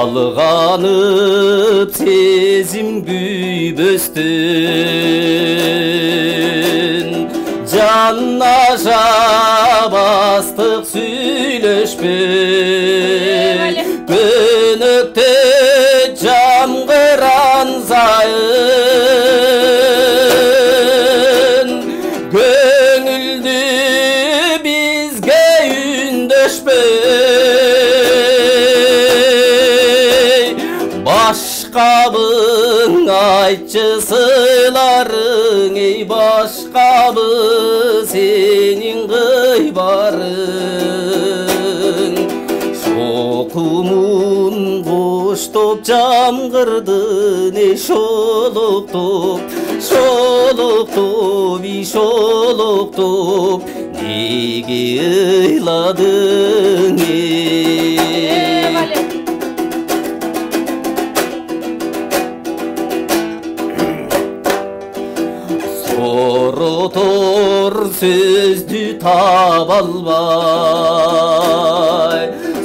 жалганып сезим күйбөстүн жаннаша бастык сүйлөшпөй көнөктө жамгыран сайын көңүлдү бизге үндөшпөй башкабың айтчы сыйларың эй башкабы сенин кыйбарың шокумун коштоп жамгырдын эй шолоктоп шолоктоп ий шолоктоп неге ыйладың Sorotор сөздү таба албай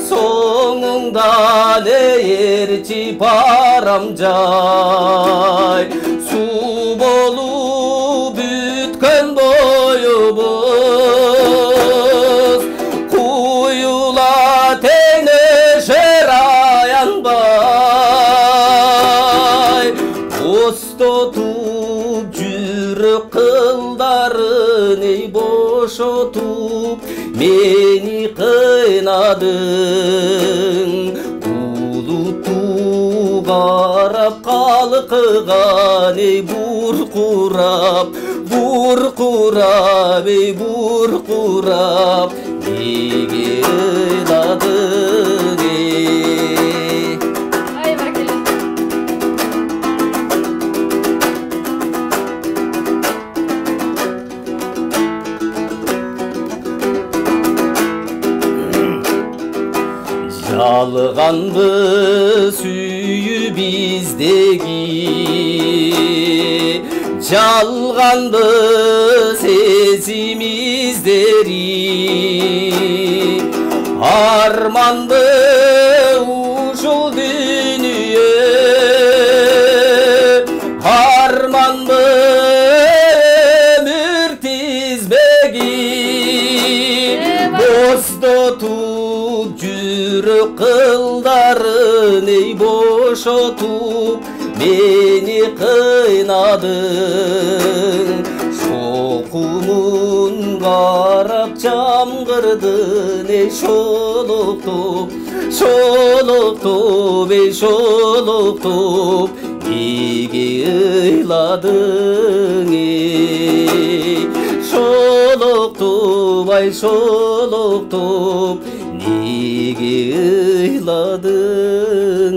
соңуңдан ээрчи барам жай суу болуп бүткөн боюбуз куюла теңешер аянбай остотуп жүрөк кылдарын эй бошотуп мени кыйнадың булутту карап калкыган эй буркурап буркурап эй буркурап неге ыйладың Жалганбы сүйүү биздеги жалганбы сезимиздери арманбы ушул дүйнө арманбы өмүр тизбеги боздотуп жүрөк кылдарын эй бошотуп мени кыйнадың шокумун карап жамгырдын эй шолоктоп шолоктоп эй шолоктоп неге ыйладың шолоктоп ай шолоктоп неге ыйладың